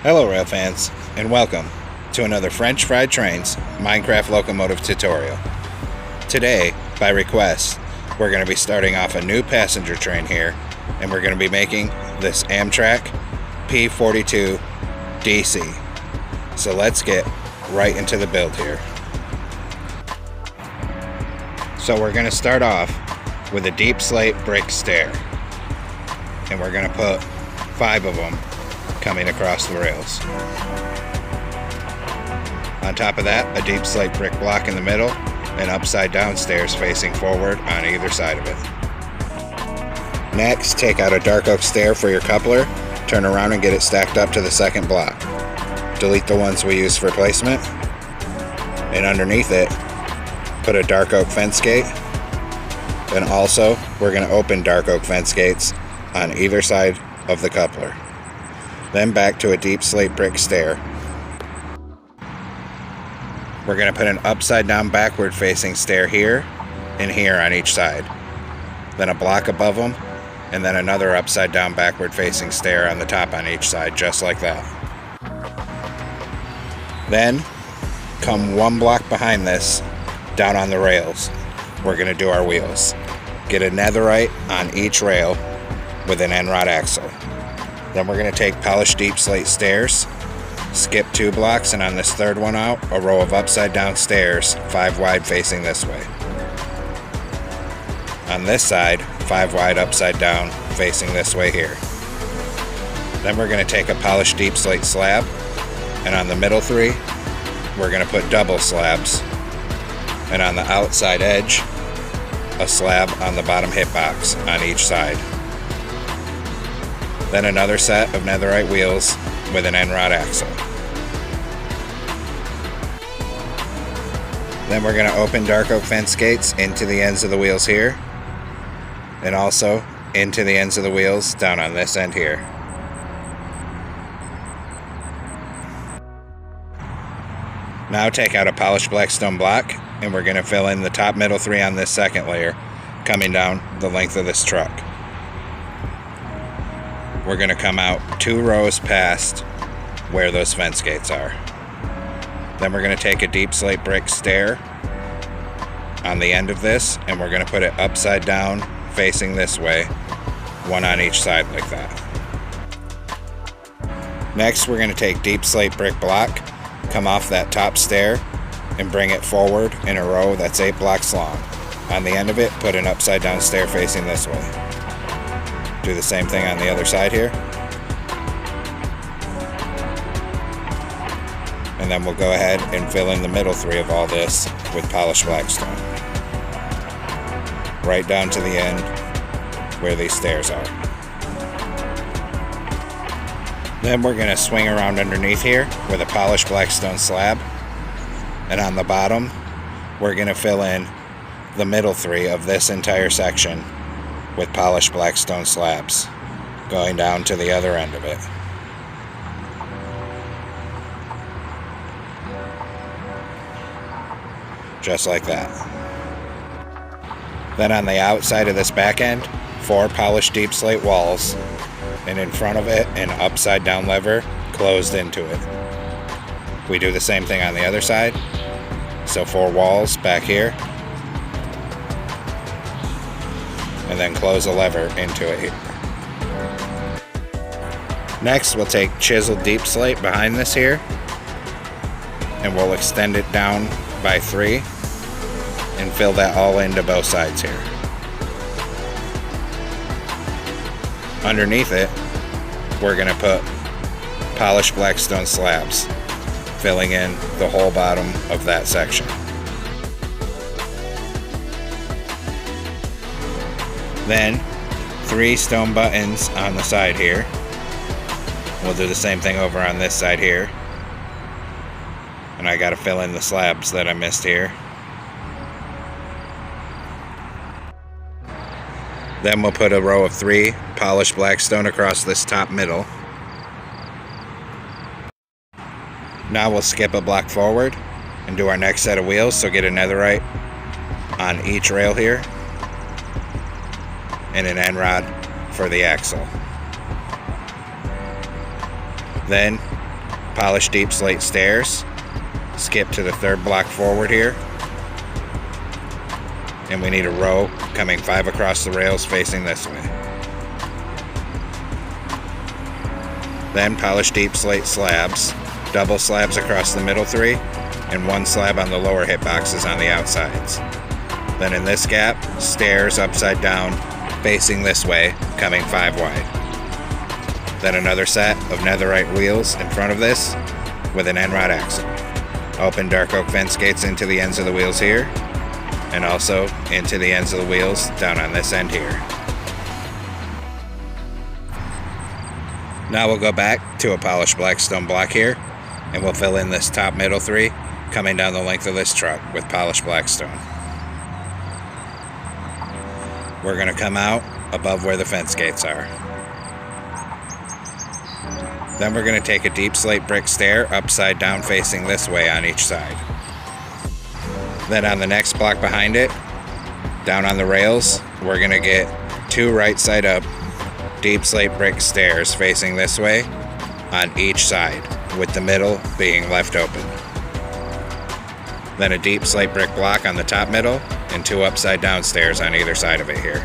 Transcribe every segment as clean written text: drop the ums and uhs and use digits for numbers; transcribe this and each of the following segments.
Hello rail fans, and welcome to another French Fried Trains Minecraft locomotive tutorial. Today, by request, we're going to be starting off a new passenger train here, and we're going to be making this Amtrak P42DC. So let's get right into the build here. So we're going to start off with a deep slate brick stair, and we're going to put 5 of them coming across the rails. On top of that, a deep slate brick block in the middle and upside down stairs facing forward on either side of it. Next, take out a dark oak stair for your coupler, turn around and get it stacked up to the second block. Delete the ones we used for placement, and underneath it, put a dark oak fence gate. And also, we're going to open dark oak fence gates on either side of the coupler. Then back to a deep slate brick stair. We're going to put an upside down backward facing stair here and here on each side. Then a block above them, and then another upside down backward facing stair on the top on each side, just like that. Then, come 1 block behind this, down on the rails. We're going to do our wheels. Get a netherite on each rail with an end rod axle. Then we're going to take polished deep slate stairs, skip 2 blocks, and on this third one out, a row of upside down stairs, 5 wide facing this way. On this side, 5 wide upside down facing this way here. Then we're going to take a polished deep slate slab, and on the middle 3, we're going to put double slabs, and on the outside edge, a slab on the bottom hitbox on each side. Then another set of netherite wheels with an end rod axle. Then we're going to open dark oak fence gates into the ends of the wheels here, and also into the ends of the wheels down on this end here. Now take out a polished black stone block, and we're going to fill in the top middle 3 on this second layer, coming down the length of this truck. We're going to come out 2 rows past where those fence gates are. Then we're going to take a deep slate brick stair on the end of this, and we're going to put it upside down facing this way, 1 on each side like that. Next, we're going to take deep slate brick block, come off that top stair, and bring it forward in a row that's 8 blocks long. On the end of it, put an upside down stair facing this way. Do the same thing on the other side here. And then we'll go ahead and fill in the middle 3 of all this with polished black stone. Right down to the end where these stairs are. Then we're going to swing around underneath here with a polished black stone slab. And on the bottom, we're going to fill in the middle 3 of this entire section with polished black stone slabs, going down to the other end of it. Just like that. Then on the outside of this back end, 4 polished deep slate walls, and in front of it, an upside down lever closed into it. We do the same thing on the other side. So 4 walls back here, and then close a lever into it here. Next, we'll take chiseled deep slate behind this here, and we'll extend it down by 3 and fill that all into both sides here. Underneath it, we're going to put polished black stone slabs, filling in the whole bottom of that section. Then 3 stone buttons on the side here. We'll do the same thing over on this side here. And I got to fill in the slabs that I missed here. Then we'll put a row of 3 polished black stone across this top middle. Now we'll skip a block forward and do our next set of wheels, so get a netherite on each rail here and an end rod for the axle. Then polish deep slate stairs, skip to the third block forward here, and we need a row coming 5 across the rails facing this way. Then polish deep slate slabs, double slabs across the middle 3, and 1 slab on the lower hip boxes on the outsides. Then in this gap, stairs upside down facing this way, coming 5 wide. Then another set of netherite wheels in front of this with an end rod axle. Open dark oak fence gates into the ends of the wheels here, and also into the ends of the wheels down on this end here. Now we'll go back to a polished black stone block here, and we'll fill in this top middle 3 coming down the length of this truck with polished black stone. We're going to come out above where the fence gates are. Then we're going to take a deep slate brick stair upside down facing this way on each side. Then on the next block behind it, down on the rails, we're going to get 2 right side up deep slate brick stairs facing this way on each side, with the middle being left open. Then a deep slate brick block on the top middle and 2 upside down stairs on either side of it here.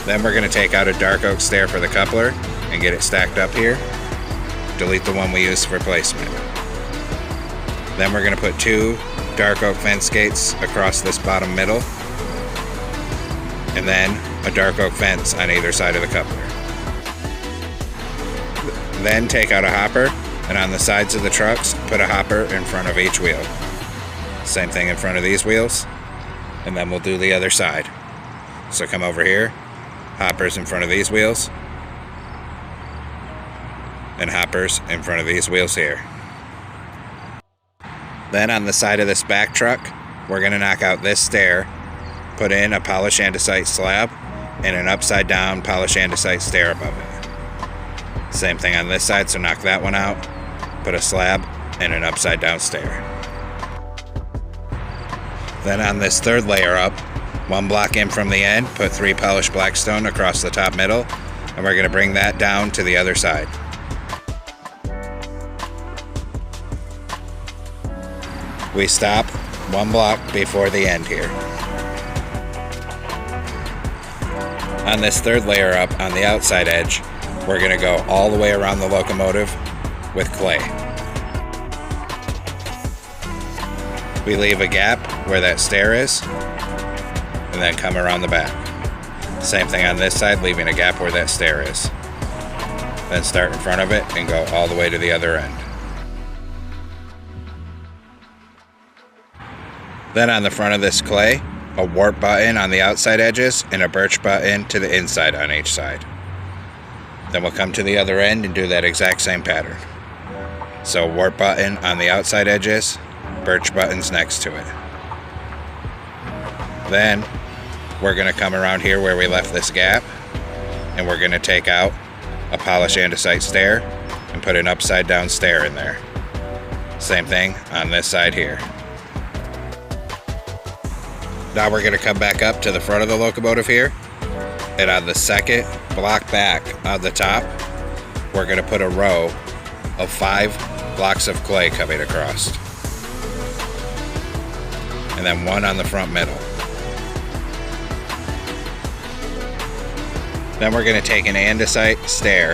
Then we're going to take out a dark oak stair for the coupler and get it stacked up here. Delete the one we used for placement. Then we're going to put 2 dark oak fence gates across this bottom middle, and then a dark oak fence on either side of the coupler. Then take out a hopper, and on the sides of the trucks, put a hopper in front of each wheel. Same thing in front of these wheels, and then we'll do the other side. So come over here, hoppers in front of these wheels, and hoppers in front of these wheels here. Then on the side of this back truck, we're going to knock out this stair, put in a polished andesite slab, and an upside down polished andesite stair above it. Same thing on this side, so knock that one out, put a slab and an upside down stair. Then on this third layer up, 1 block in from the end, put 3 polished black stone across the top middle, and we're going to bring that down to the other side. We stop 1 block before the end here. On this third layer up on the outside edge, we're going to go all the way around the locomotive with clay. We leave a gap where that stair is, and then come around the back. Same thing on this side, leaving a gap where that stair is. Then start in front of it and go all the way to the other end. Then on the front of this clay, a warp button on the outside edges and a birch button to the inside on each side. Then we'll come to the other end and do that exact same pattern. So warp button on the outside edges, birch buttons next to it. Then we're going to come around here where we left this gap, and we're going to take out a polished andesite stair and put an upside down stair in there. Same thing on this side here. Now we're going to come back up to the front of the locomotive here, and on the second block back on the top, we're going to put a row of 5 blocks of clay coming across, and then 1 on the front middle. Then we're going to take an andesite stair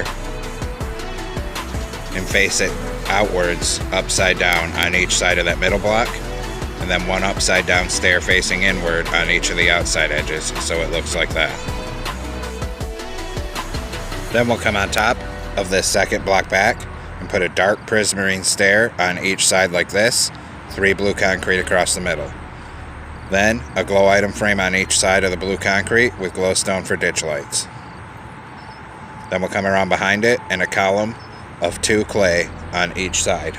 and face it outwards upside down on each side of that middle block, and then 1 upside down stair facing inward on each of the outside edges, so it looks like that. Then we'll come on top of this second block back and put a dark prismarine stair on each side like this, 3 blue concrete across the middle. Then a glow item frame on each side of the blue concrete with glowstone for ditch lights. Then we'll come around behind it and a column of 2 clay on each side.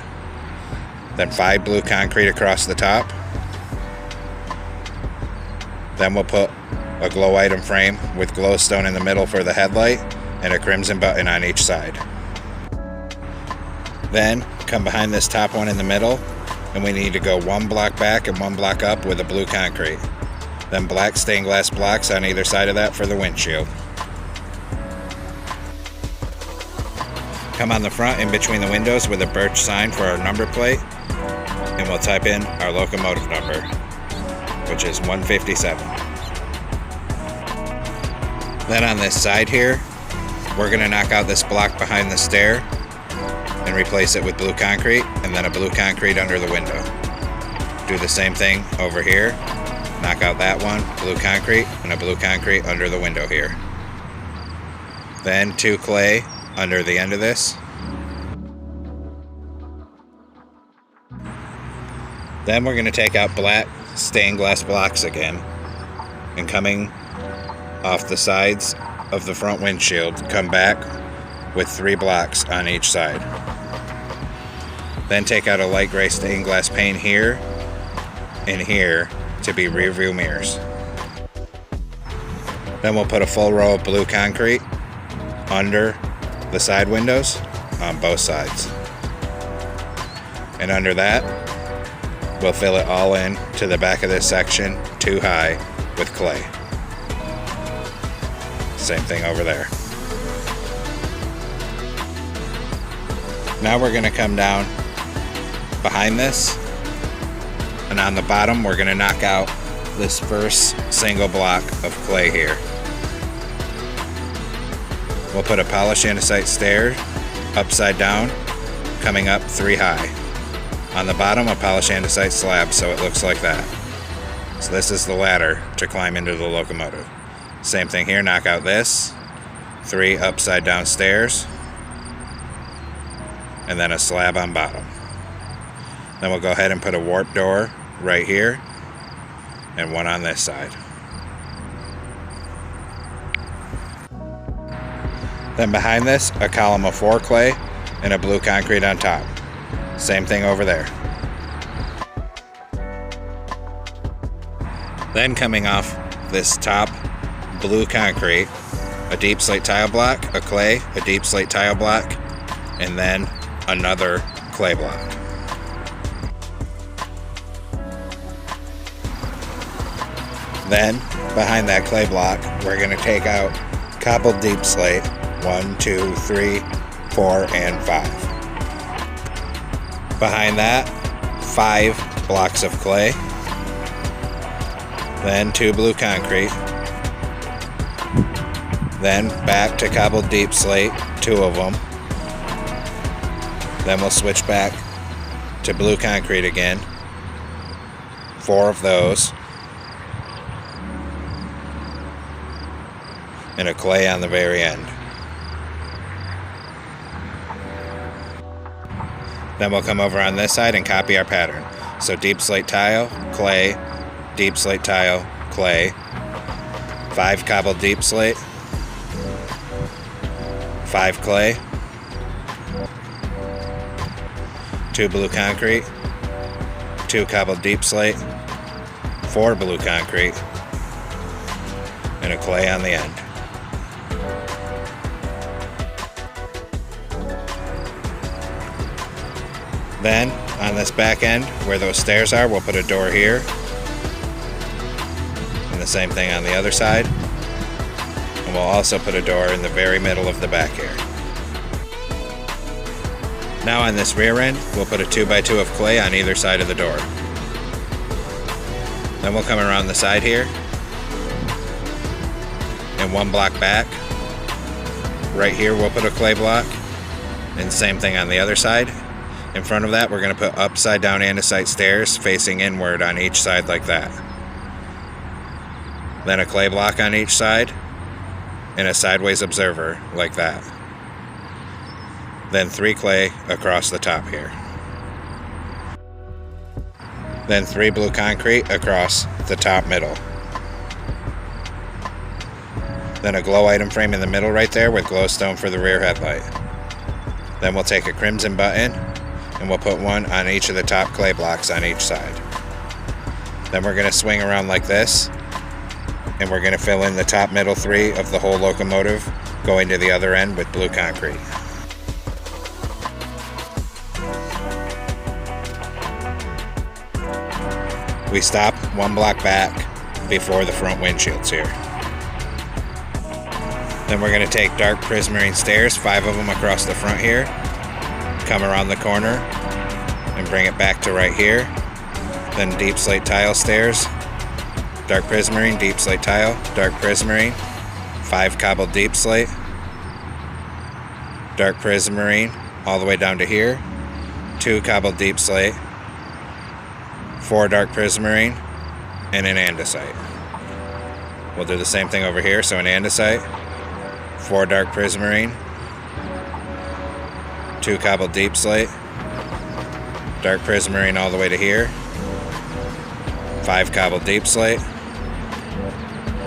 Then 5 blue concrete across the top. Then we'll put a glow item frame with glowstone in the middle for the headlight and a crimson button on each side. Then come behind this top one in the middle, and we need to go 1 block back and 1 block up with a blue concrete. Then black stained glass blocks on either side of that for the windshield. Come on the front in between the windows with a birch sign for our number plate, and we'll type in our locomotive number, which is 157. Then on this side here, we're going to knock out this block behind the stair and replace it with blue concrete, and then a blue concrete under the window. Do the same thing over here. Knock out that one, blue concrete, and a blue concrete under the window here. Then 2 clay under the end of this. Then we're going to take out black stained glass blocks again, and coming off the sides of the front windshield, come back with 3 blocks on each side. Then take out a light gray stained glass pane here and here to be rear view mirrors. Then we'll put a full row of blue concrete under the side windows on both sides. And under that, we'll fill it all in to the back of this section 2 high with clay. Same thing over there. Now we're going to come down behind this, and on the bottom we're going to knock out this first single block of clay here. We'll put a polished andesite stair upside down, coming up 3 high. On the bottom, a polished andesite slab, so it looks like that. So this is the ladder to climb into the locomotive. Same thing here, knock out this, 3 upside down stairs, and then a slab on bottom. Then we'll go ahead and put a warp door right here, and one on this side. Then behind this, a column of 4 clay and a blue concrete on top. Same thing over there. Then coming off this top blue concrete, a deep slate tile block, a clay, a deep slate tile block, and then another clay block. Then, behind that clay block, we're going to take out cobbled deep slate 1, 2, 3, 4, and 5. Behind that, 5 blocks of clay, then 2 blue concrete, then back to cobbled deep slate, 2 of them. Then we'll switch back to blue concrete again, 4 of those, and a clay on the very end. Then we'll come over on this side and copy our pattern. So deep slate tile, clay, deep slate tile, clay, 5 cobbled deep slate, 5 clay, 2 blue concrete, 2 cobbled deep slate, 4 blue concrete, and a clay on the end. Then, on this back end, where those stairs are, we'll put a door here. And the same thing on the other side. And we'll also put a door in the very middle of the back here. Now on this rear end, we'll put a 2x2 of clay on either side of the door. Then we'll come around the side here. And 1 block back. Right here, we'll put a clay block. And same thing on the other side. In front of that, we're going to put upside down andesite stairs facing inward on each side like that. Then a clay block on each side and a sideways observer like that. Then 3 clay across the top here. Then 3 blue concrete across the top middle. Then a glow item frame in the middle right there with glowstone for the rear headlight. Then we'll take a crimson button and we'll put 1 on each of the top clay blocks on each side. Then we're going to swing around like this, and we're going to fill in the top middle 3 of the whole locomotive going to the other end with blue concrete. We stop 1 block back before the front windshields here. Then we're going to take dark prismarine stairs, 5 of them across the front here, come around the corner and bring it back to right here. Then deep slate tile stairs, dark prismarine, deep slate tile, dark prismarine, 5 cobbled deep slate, dark prismarine all the way down to here, 2 cobbled deep slate, 4 dark prismarine, and an andesite. We'll do the same thing over here, so an andesite, 4 dark prismarine, 2 cobbled deep slate, dark prismarine all the way to here, 5 cobbled deep slate,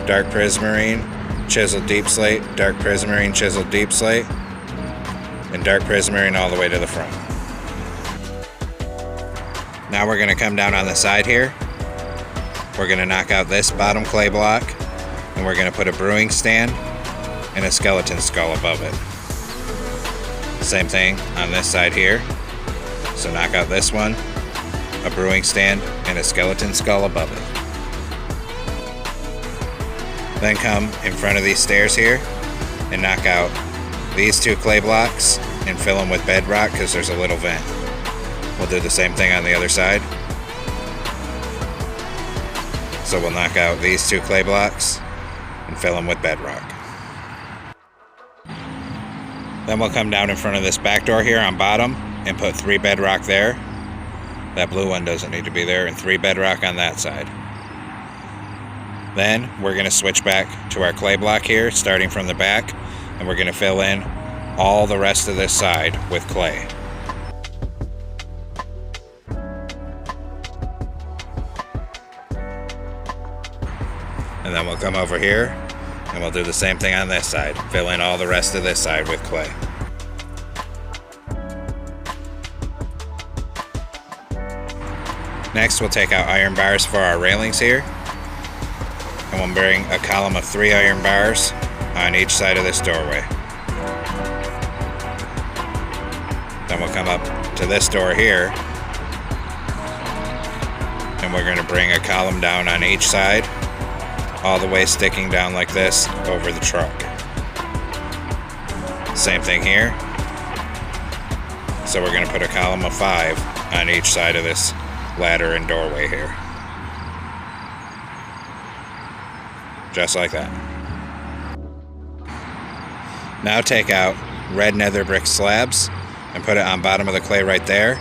dark prismarine, chiseled deep slate, dark prismarine, chiseled deep slate, and dark prismarine all the way to the front. Now we're going to come down on the side here. We're going to knock out this bottom clay block, and we're going to put a brewing stand and a skeleton skull above it. Same thing on this side here. So knock out this one, a brewing stand, and a skeleton skull above it. Then come in front of these stairs here and knock out these 2 clay blocks and fill them with bedrock because there's a little vent. We'll do the same thing on the other side. So we'll knock out these 2 clay blocks and fill them with bedrock. Then we'll come down in front of this back door here on bottom and put 3 bedrock there. That blue one doesn't need to be there, and 3 bedrock on that side. Then we're going to switch back to our clay block here, starting from the back, and we're going to fill in all the rest of this side with clay. And then we'll come over here and we'll do the same thing on this side. Fill in all the rest of this side with clay. Next, we'll take out iron bars for our railings here. And we'll bring a column of 3 iron bars on each side of this doorway. Then we'll come up to this door here. And we're going to bring a column down on each side, all the way sticking down like this over the truck. Same thing here. So we're going to put a column of 5 on each side of this ladder and doorway here. Just like that. Now take out red nether brick slabs and put it on bottom of the clay right there,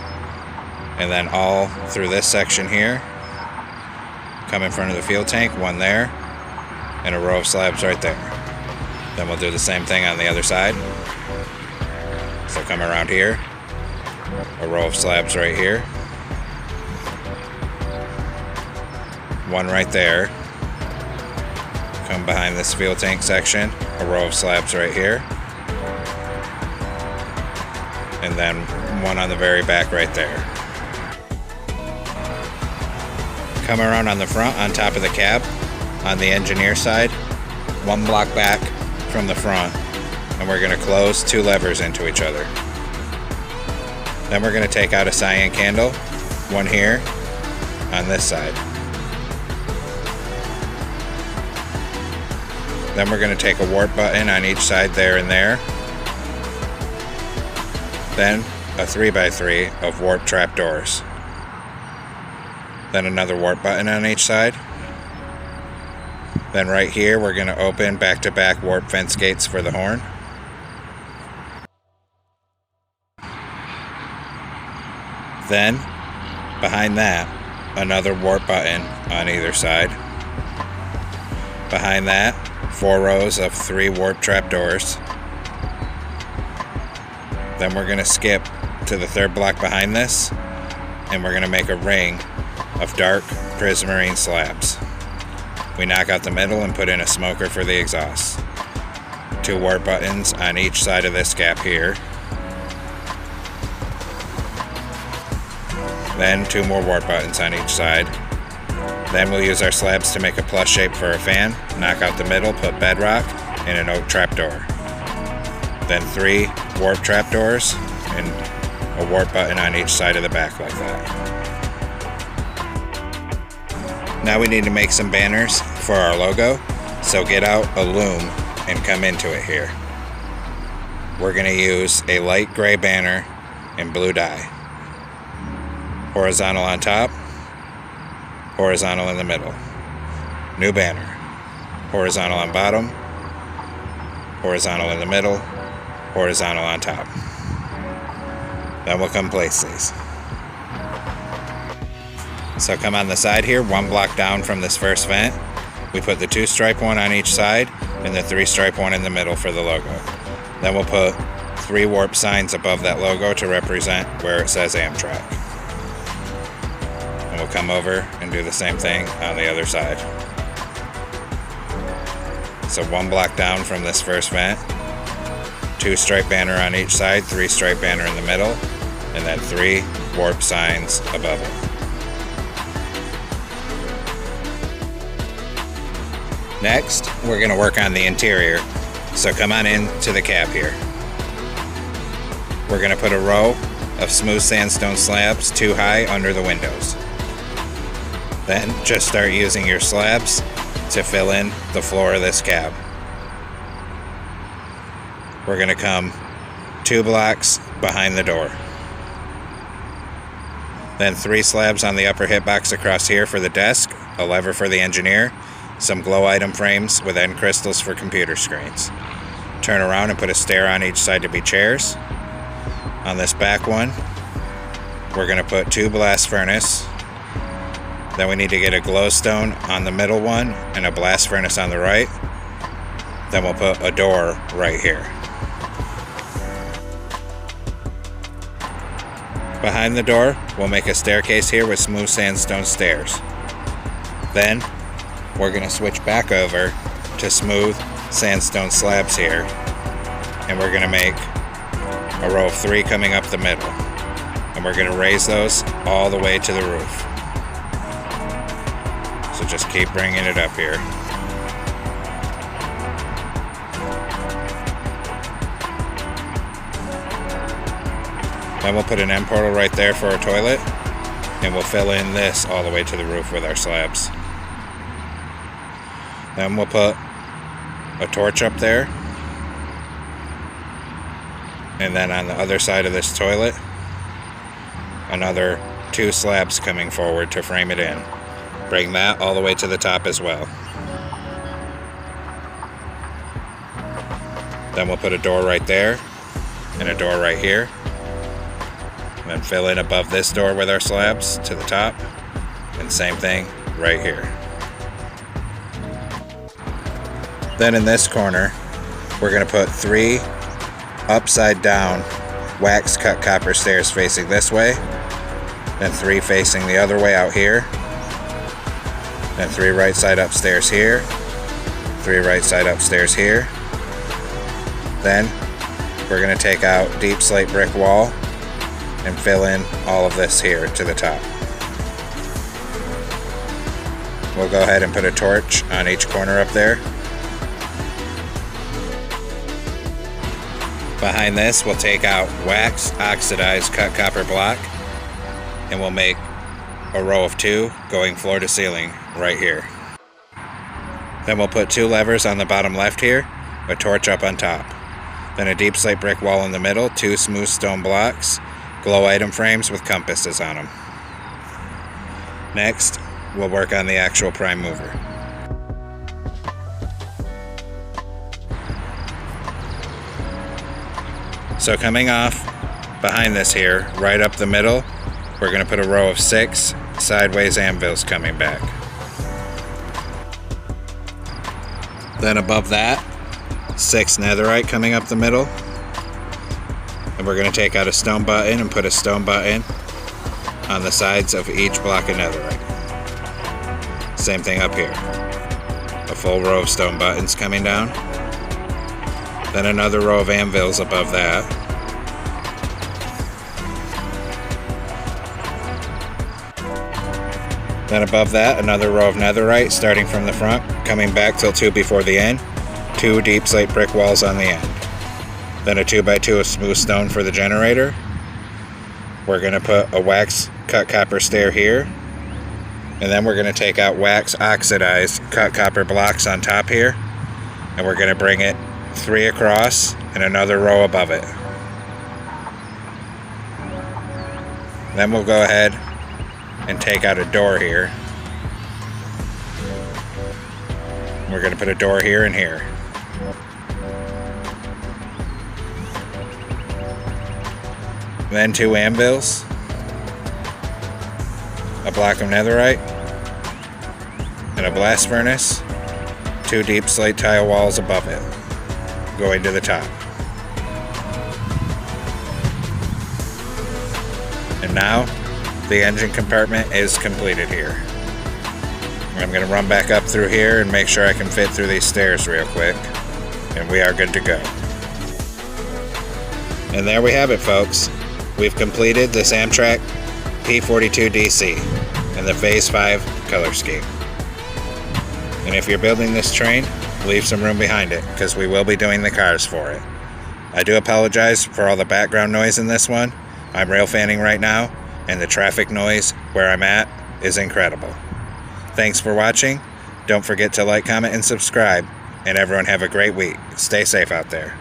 and then all through this section here. Come in front of the fuel tank, 1 there, and a row of slabs right there. Then we'll do the same thing on the other side. So come around here, a row of slabs right here, 1 right there. Come behind this fuel tank section, a row of slabs right here, and then 1 on the very back right there. Come around on the front, on top of the cab, on the engineer side, 1 block back from the front, and we're going to close 2 levers into each other. Then we're going to take out a cyan candle, 1 here on this side. Then we're going to take a warp button on each side there and there. Then a 3x3 of warp trapdoors. Then another warp button on each side. Then right here we're going to open back-to-back warp fence gates for the horn. Then behind that, another warp button on either side. Behind that, 4 rows of 3 warp trapdoors. Then we're going to skip to the 3rd block behind this, and we're going to make a ring of dark prismarine slabs. We knock out the middle and put in a smoker for the exhaust. 2 warp buttons on each side of this gap here. Then 2 more warp buttons on each side. Then we'll use our slabs to make a plus shape for a fan, knock out the middle, put bedrock, and an oak trapdoor. Then 3 warp trapdoors and a warp button on each side of the back like that. Now we need to make some banners for our logo, so get out a loom and come into it here. We're going to use a light gray banner and blue dye. Horizontal on top, horizontal in the middle. New banner. Horizontal on bottom, horizontal in the middle, horizontal on top. Then we'll come place these. So come on the side here, 1 block down from this first vent. We put the 2-stripe one on each side and the 3-stripe one in the middle for the logo. Then we'll put 3 warp signs above that logo to represent where it says Amtrak. And we'll come over and do the same thing on the other side. So 1 block down from this first vent, 2-stripe banner on each side, 3-stripe banner in the middle, and then 3 warp signs above it. Next, we're going to work on the interior, so come on into the cab here. We're going to put a row of smooth sandstone slabs 2 high under the windows. Then just start using your slabs to fill in the floor of this cab. We're going to come 2 blocks behind the door. Then 3 slabs on the upper hitbox across here for the desk, a lever for the engineer, some glow item frames with end crystals for computer screens. Turn around and put a stair on each side to be chairs. On this back one, we're going to put 2 blast furnace. Then we need to get a glowstone on the middle one and a blast furnace on the right. Then we'll put a door right here. Behind the door, we'll make a staircase here with smooth sandstone stairs. Then we're going to switch back over to smooth sandstone slabs here, and we're going to make a row of 3 coming up the middle, and we're going to raise those all the way to the roof. So just keep bringing it up here. Then we'll put an end portal right there for a toilet, and we'll fill in this all the way to the roof with our slabs. Then we'll put a torch up there, and then on the other side of this toilet, another 2 slabs coming forward to frame it in. Bring that all the way to the top as well. Then we'll put a door right there and a door right here. And then fill in above this door with our slabs to the top. And same thing right here. Then in this corner, we're going to put 3 upside down wax cut copper stairs facing this way. Then 3 facing the other way out here. Then 3 right side upstairs here. 3 right side upstairs here. Then we're going to take out deep slate brick wall and fill in all of this here to the top. We'll go ahead and put a torch on each corner up there. Behind this, we'll take out wax oxidized cut copper block, and we'll make a row of 2 going floor to ceiling right here. Then we'll put 2 levers on the bottom left here, a torch up on top. Then a deep slate brick wall in the middle, 2 smooth stone blocks, glow item frames with compasses on them. Next, we'll work on the actual prime mover. So coming off behind this here, right up the middle, we're going to put a row of 6 sideways anvils coming back. Then above that, 6 netherite coming up the middle. And we're going to take out a stone button and put a stone button on the sides of each block of netherite. Same thing up here. A full row of stone buttons coming down. Then another row of anvils above that. Then above that, another row of netherite starting from the front, coming back till 2 before the end. 2 deep slate brick walls on the end. Then a 2x2 of smooth stone for the generator. We're going to put a wax cut copper stair here. And then we're going to take out wax oxidized cut copper blocks on top here. and we're going to bring it 3 across and another row above it. Then we'll go ahead and take out a door here. We're going to put a door here and here. Then 2 anvils, a block of netherite, and a blast furnace, 2 deep slate tile walls above it, going to the top. And now, the engine compartment is completed here. I'm going to run back up through here and make sure I can fit through these stairs real quick, and we are good to go. And there we have it, folks. We've completed this Amtrak P42DC in the Phase 5 color scheme. And if you're building this train, leave some room behind it, because we will be doing the cars for it. I do apologize for all the background noise in this one. I'm rail fanning right now, and the traffic noise where I'm at is incredible. Thanks for watching. Don't forget to like, comment, and subscribe. And everyone have a great week. Stay safe out there.